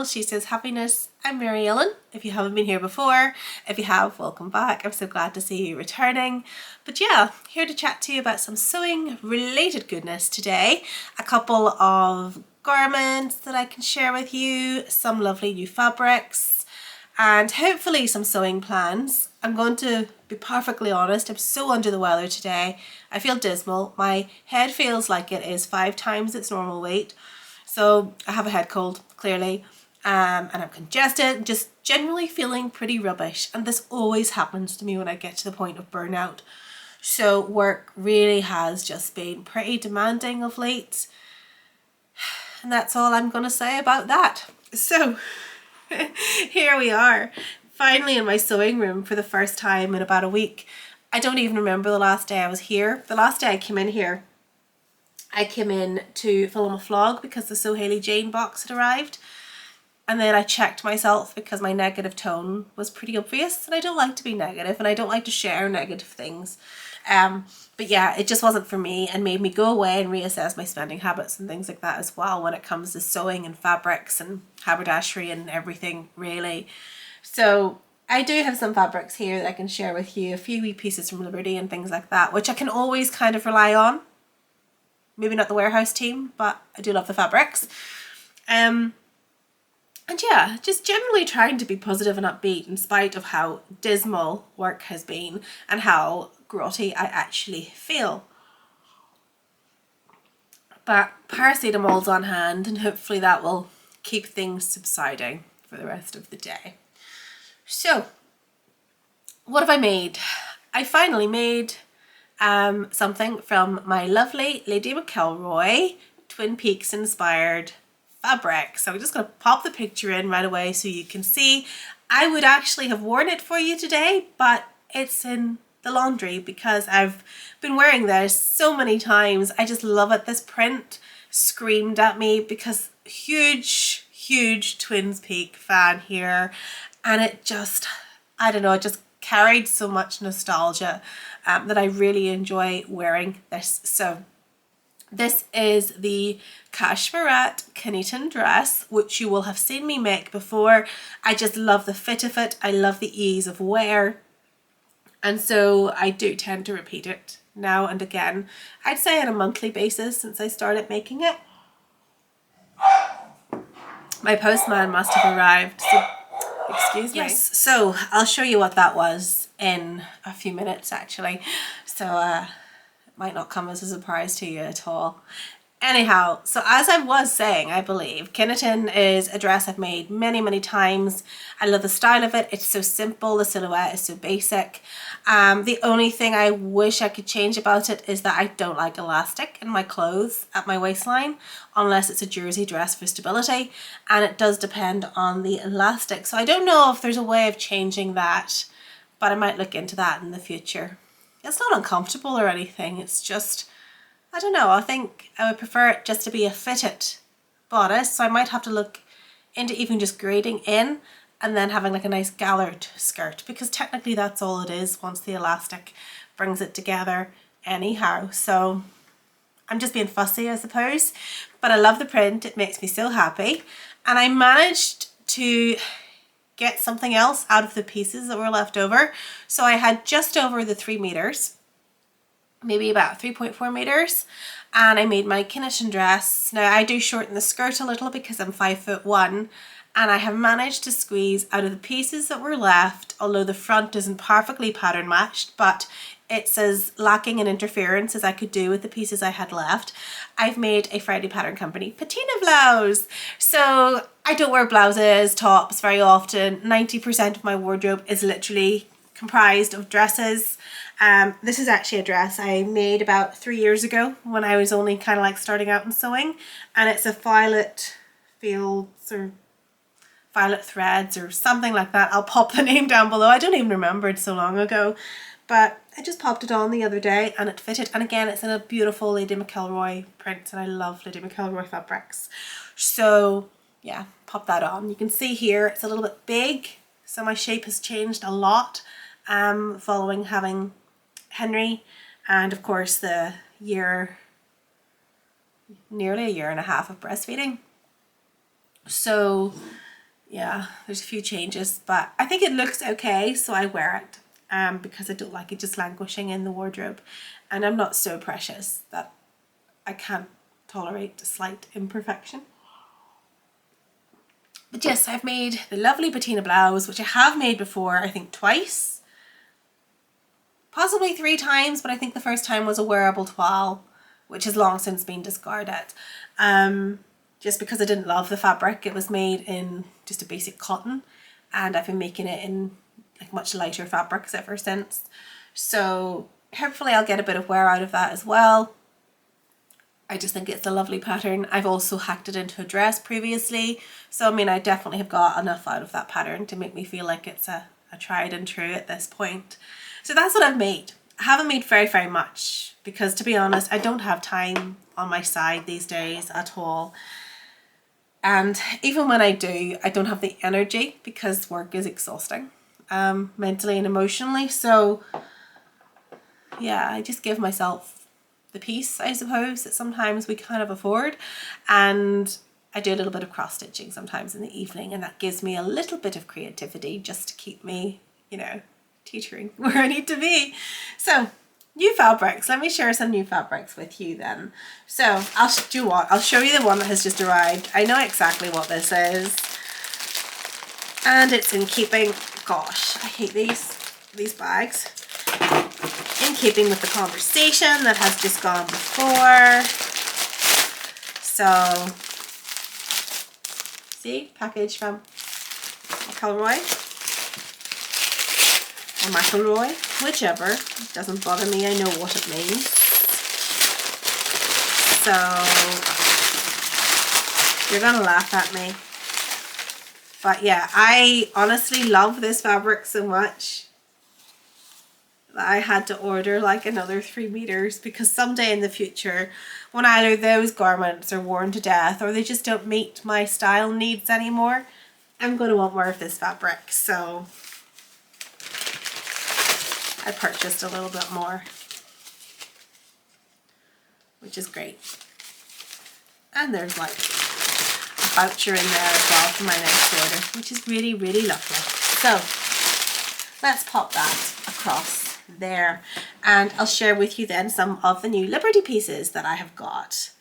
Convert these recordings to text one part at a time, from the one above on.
She Says Happiness. I'm Mary Ellen, if you haven't been here before. If you have, welcome back. I'm so glad to see you returning. But yeah, here to chat to you about some sewing related goodness today. A couple of garments that I can share with you, some lovely new fabrics, and hopefully some sewing plans. I'm going to be perfectly honest, I'm so under the weather today. I feel dismal. My head feels like it is 5 times its normal weight. So I have a head cold, clearly, and I'm congested, just generally feeling pretty rubbish. And this always happens to me when I get to the point of burnout. So work really has just been pretty demanding of late. And that's all I'm going to say about that. So here we are, finally in my sewing room for the first time in about a week. I don't even remember the last day I was here. The last day I came in here, I came in to film a vlog because the So Hailey Jane box had arrived, and then I checked myself because my negative tone was pretty obvious, and I don't like to be negative and I don't like to share negative things. But yeah, it just wasn't for me and made me go away and reassess my spending habits and things like that as well when it comes to sewing and fabrics and haberdashery and everything really. So I do have some fabrics here that I can share with you, a few wee pieces from Liberty and things like that, which I can always kind of rely on. Maybe not the warehouse team, but I do love the fabrics. And yeah, just generally trying to be positive and upbeat in spite of how dismal work has been and how grotty I actually feel. But paracetamol's on hand and hopefully that will keep things subsiding for the rest of the day. So, what have I made? I finally made something from my lovely Lady McElroy Twin Peaks inspired fabric. So I'm just going to pop the picture in right away so you can see. I would actually have worn it for you today, but it's in the laundry because I've been wearing this so many times. I just love it. This print screamed at me because huge Twin Peaks fan here, and it just, I don't know, it just carried so much nostalgia that I really enjoy wearing this. So this is the Cashmerette Kineton dress, which you will have seen me make before. I just love the fit of it. I love the ease of wear. And so I do tend to repeat it now and again. I'd say on a monthly basis since I started making it. My postman must have arrived, so excuse me. Yes, so I'll show you what that was in a few minutes actually. So it might not come as a surprise to you at all. Anyhow, so as I was saying, I believe Kineton is a dress I've made many times. I love the style of it. It's so simple. The silhouette is so basic. The only thing I wish I could change about it is that I don't like elastic in my clothes at my waistline unless it's a jersey dress for stability, and it does depend on the elastic. So I don't know if there's a way of changing that, but I might look into that in the future. It's not uncomfortable or anything. It's just, I don't know, I think I would prefer it just to be a fitted bodice, so I might have to look into even just grading in and then having like a nice gallard skirt, because technically that's all it is once the elastic brings it together anyhow. So I'm just being fussy, I suppose, but I love the print. It makes me so happy, and I managed to get something else out of the pieces that were left over. So I had just over the 3 meters, maybe about 3.4 meters, and I made my Kineton dress. Now I do shorten the skirt a little because I'm 5'1", and I have managed to squeeze out of the pieces that were left, although the front isn't perfectly pattern matched, but it's as lacking in interference as I could do with the pieces I had left. I've made a Friday Pattern Company patina blouse. So I don't wear blouses, tops very often. 90% of my wardrobe is literally comprised of dresses. This is actually a dress I made about 3 years ago when I was only kind of like starting out in sewing, and it's a Violette Fields or Violette Threads or something like that. I'll pop the name down below. I don't even remember, it's so long ago, but I just popped it on the other day and it fitted. And again, it's in a beautiful Lady McElroy print, and I love Lady McElroy fabrics. So yeah, pop that on. You can see here it's a little bit big, so my shape has changed a lot following having Henry, and of course the nearly a year and a half of breastfeeding. So yeah, there's a few changes, but I think it looks okay, so I wear it because I don't like it just languishing in the wardrobe, and I'm not so precious that I can't tolerate a slight imperfection. But yes, I've made the lovely patina blouse, which I have made before, I think twice, possibly 3 times, but I think the first time was a wearable toile, which has long since been discarded. Just because I didn't love the fabric. It was made in just a basic cotton, and I've been making it in like much lighter fabrics ever since. So hopefully I'll get a bit of wear out of that as well. I just think it's a lovely pattern. I've also hacked it into a dress previously, so I mean I definitely have got enough out of that pattern to make me feel like it's a tried and true at this point. So that's what I've made. I haven't made very much because, to be honest, I don't have time on my side these days at all. And even when I do, I don't have the energy because work is exhausting, mentally and emotionally. So yeah, I just give myself the peace, I suppose, that sometimes we kind of afford. And I do a little bit of cross stitching sometimes in the evening, and that gives me a little bit of creativity just to keep me, you know, teetering where I need to be. So new fabrics. Let me share some new fabrics with you then. So I'll show you the one that has just arrived. I know exactly what this is, and it's in keeping, gosh, I hate these bags, in keeping with the conversation that has just gone before. So see, package from McElroy or McElroy, whichever, it doesn't bother me, I know what it means. So you're gonna laugh at me, but yeah, I honestly love this fabric so much that I had to order like another 3 meters, because someday in the future, when either those garments are worn to death or they just don't meet my style needs anymore, I'm going to want more of this fabric. So I purchased a little bit more, which is great. And there's like a voucher in there as well for my next order, which is really lovely. So let's pop that across there, and I'll share with you then some of the new Liberty pieces that I have got.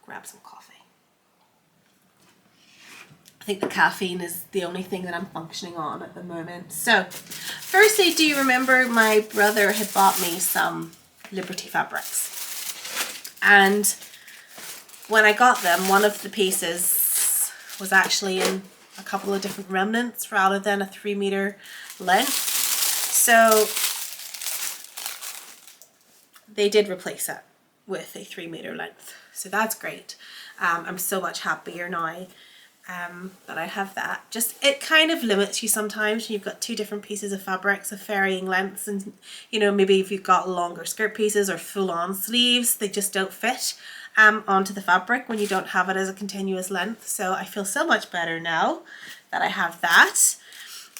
Grab some coffee. I think the caffeine is the only thing that I'm functioning on at the moment. So firstly, do you remember my brother had bought me some Liberty fabrics, and when I got them, one of the pieces was actually in a couple of different remnants rather than a 3 meter length. So they did replace it with a 3 meter length. So that's great. I'm so much happier now that I have that. Just, it kind of limits you sometimes when you've got 2 different pieces of fabrics of varying lengths, and you know, maybe if you've got longer skirt pieces or full-on sleeves, they just don't fit onto the fabric when you don't have it as a continuous length. So I feel so much better now that I have that.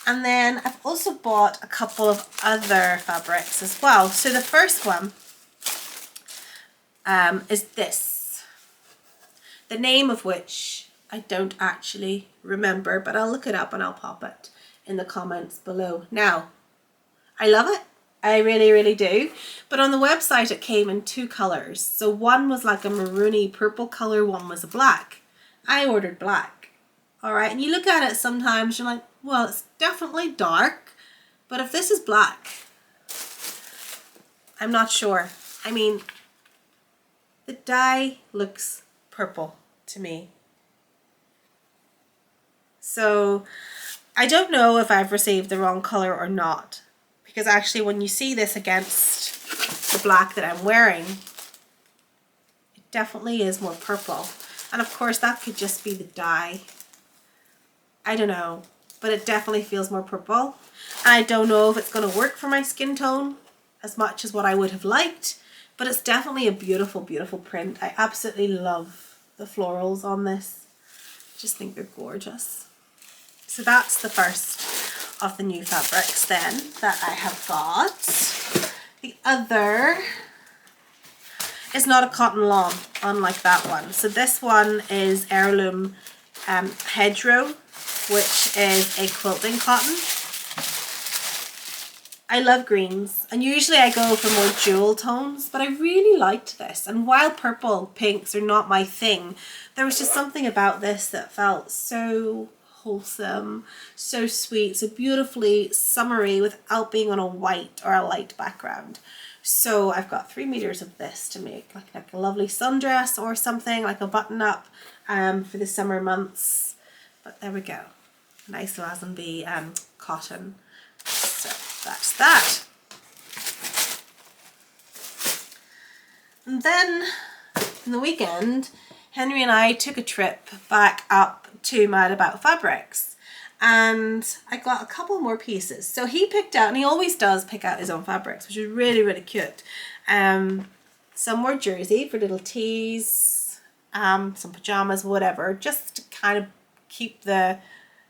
And then I've also bought a couple of other fabrics as well. So the first one is this, the name of which I don't actually remember, but I'll look it up and I'll pop it in the comments below. Now, I love it. I really do. But on the website it came in 2 colors. So one was like a maroony purple color, one was a black. I ordered black. Alright, and you look at it sometimes, you're like, well, it's definitely dark, but if this is black, I'm not sure. I mean, the dye looks purple to me. So I don't know if I've received the wrong color or not, because actually when you see this against the black that I'm wearing, it definitely is more purple. And of course that could just be the dye. I don't know, but it definitely feels more purple. And I don't know if it's going to work for my skin tone as much as what I would have liked, but it's definitely a beautiful print. I absolutely love the florals on this. Just think they're gorgeous. So that's the first of the new fabrics then that I have got. The other is not a cotton lawn, unlike that one. So this one is heirloom Hedgerow, which is a quilting cotton. I love greens, and usually I go for more jewel tones, but I really liked this. And while purple pinks are not my thing, there was just something about this that felt so wholesome, so sweet, so beautifully summery without being on a white or a light background. So I've got 3 meters of this to make like a lovely sundress or something, like a button up for the summer months. But there we go, nice Lazenby cotton. So that's that. And then in the weekend, Henry and I took a trip back up to Mad About Fabrics, and I got a couple more pieces. So he picked out, and he always does pick out his own fabrics, which is really, really cute. Some more jersey for little tees, some pajamas, whatever, just to kind of keep the,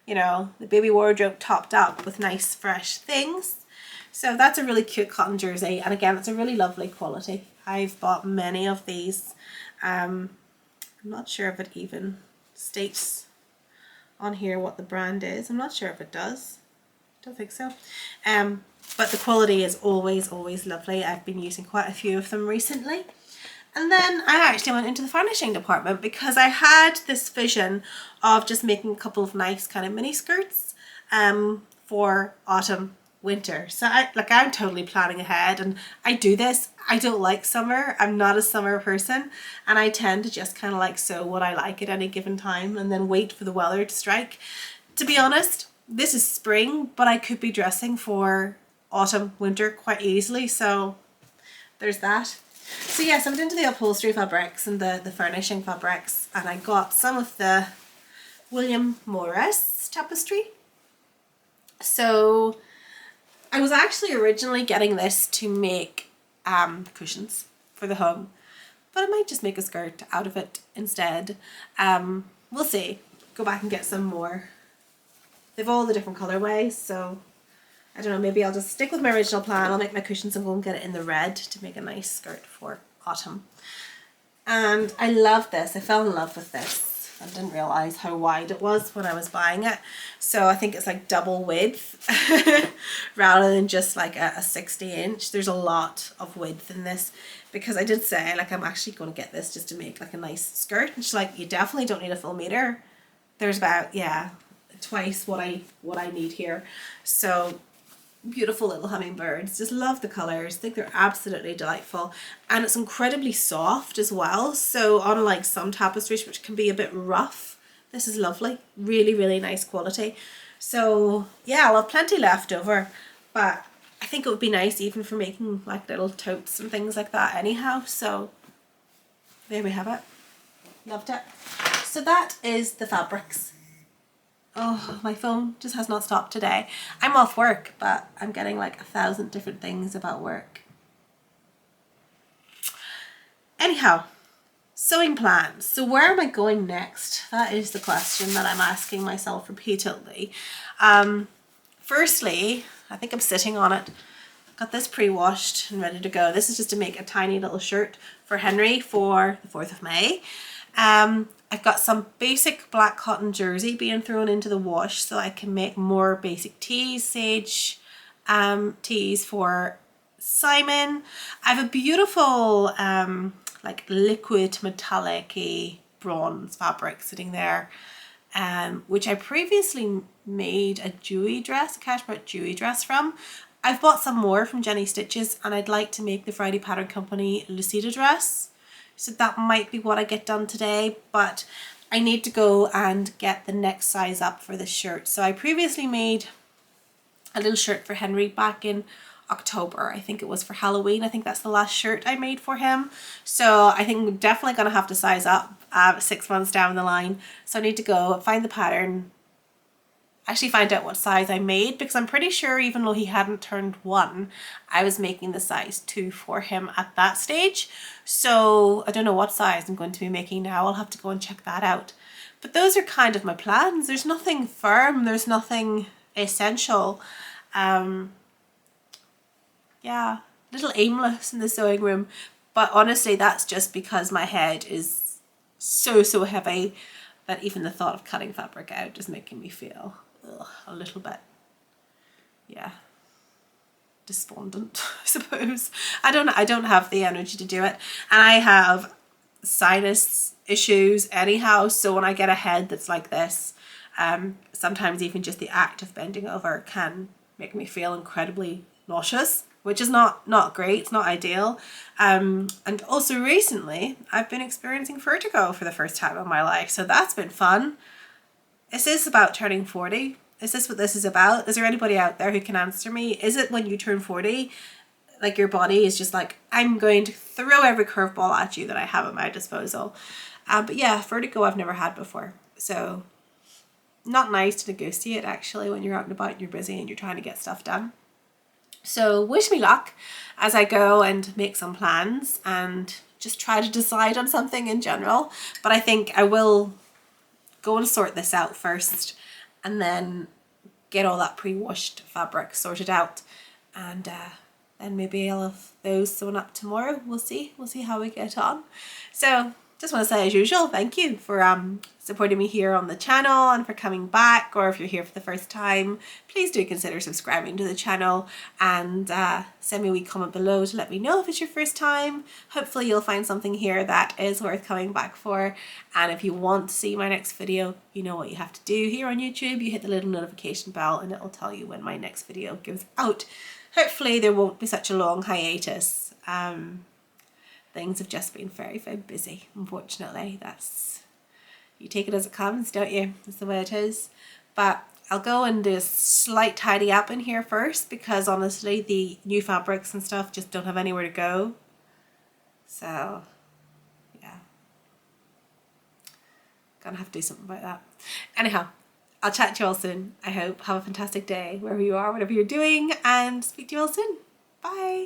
you know, the baby wardrobe topped up with nice fresh things. So that's a really cute cotton jersey, and again, it's a really lovely quality. I've bought many of these. I'm not sure if it even states on here what the brand is. I'm not sure if it does. Don't think so. But the quality is always, always lovely. I've been using quite a few of them recently. And then I actually went into the furnishing department because I had this vision of just making a couple of nice kind of mini skirts for autumn, winter. So I'm totally planning ahead, and I do this. I don't like summer. I'm not a summer person, and I tend to just kind of like sew what I like at any given time and then wait for the weather to strike. To be honest, this is spring, but I could be dressing for autumn, winter quite easily. So there's that. So yes, I went into the upholstery fabrics and the furnishing fabrics, and I got some of the William Morris tapestry. So I was actually originally getting this to make cushions for the home, but I might just make a skirt out of it instead. We'll see. Go back and get some more. They've all the different colorways, so I don't know, maybe I'll just stick with my original plan. I'll make my cushions and go and get it in the red to make a nice skirt for autumn. And I love this. I fell in love with this. I didn't realise how wide it was when I was buying it. So I think it's like double width rather than just like a 60-inch. There's a lot of width in this, because I did say like I'm actually going to get this just to make like a nice skirt. And she's like, you definitely don't need a full meter. There's about, yeah, twice what I need here. So beautiful little hummingbirds. Just love the colors. I think they're absolutely delightful, and it's incredibly soft as well. So unlike some tapestries which can be a bit rough, this is lovely. Really, really nice quality. So yeah, I'll have plenty left over, but I think it would be nice even for making like little totes and things like that anyhow. So there we have it. Loved it. So that is the fabrics. Oh, my phone just has not stopped today. I'm off work, but I'm getting like 1,000 different things about work. Anyhow, sewing plans. So where am I going next? That is the question that I'm asking myself repeatedly. Firstly, I think I'm sitting on it. Got this pre-washed and ready to go. This is just to make a tiny little shirt for Henry for the 4th of May. I've got some basic black cotton jersey being thrown into the wash so I can make more basic tees, sage tees for Simon. I have a beautiful like liquid metallic-y bronze fabric sitting there, which I previously made a dewy dress, a Cashmerette dewy dress from. I've bought some more from Jenny Stitches, and I'd like to make the Friday Pattern Company Lucida dress. So that might be what I get done today, but I need to go and get the next size up for this shirt. So I previously made a little shirt for Henry back in October. I think it was for Halloween. I think that's the last shirt I made for him. So I think I'm definitely going to have to size up 6 months down the line. So I need to go find the pattern, actually find out what size I made, because I'm pretty sure even though he hadn't turned 1, I was making the size 2 for him at that stage. So I don't know what size I'm going to be making now. I'll have to go and check that out. But those are kind of my plans. There's nothing firm. There's nothing essential. Yeah, a little aimless in the sewing room. But honestly, that's just because my head is so heavy that even the thought of cutting fabric out is making me feel a little bit, yeah, despondent, I suppose. I don't have the energy to do it, and I have sinus issues anyhow, so when I get a head that's like this, sometimes even just the act of bending over can make me feel incredibly nauseous, which is not great. It's not ideal. And also recently I've been experiencing vertigo for the first time in my life, so that's been fun. Is this about turning 40? Is this what this is about? Is there anybody out there who can answer me? Is it when you turn 40, like your body is just like, I'm going to throw every curveball at you that I have at my disposal? But yeah, vertigo I've never had before, so not nice to negotiate actually when you're out and about and you're busy and you're trying to get stuff done. So wish me luck as I go and make some plans and just try to decide on something in general. But I think I will go and sort this out first and then get all that pre-washed fabric sorted out, and then maybe I'll have those sewn up tomorrow. We'll see how we get on. So just want to say, as usual, thank you for supporting me here on the channel and for coming back, or if you're here for the first time, please do consider subscribing to the channel and send me a wee comment below to let me know if it's your first time. Hopefully you'll find something here that is worth coming back for, and if you want to see my next video, you know what you have to do here on YouTube. You hit the little notification bell and it will tell you when my next video goes out. Hopefully there won't be such a long hiatus. Things have just been very, very busy, unfortunately. You take it as it comes, don't you? That's the way it is. But I'll go and do a slight tidy up in here first, because honestly the new fabrics and stuff just don't have anywhere to go. So yeah, gonna have to do something about that. Anyhow, I'll chat to you all soon. I hope. Have a fantastic day wherever you are, whatever you're doing, and speak to you all soon. Bye.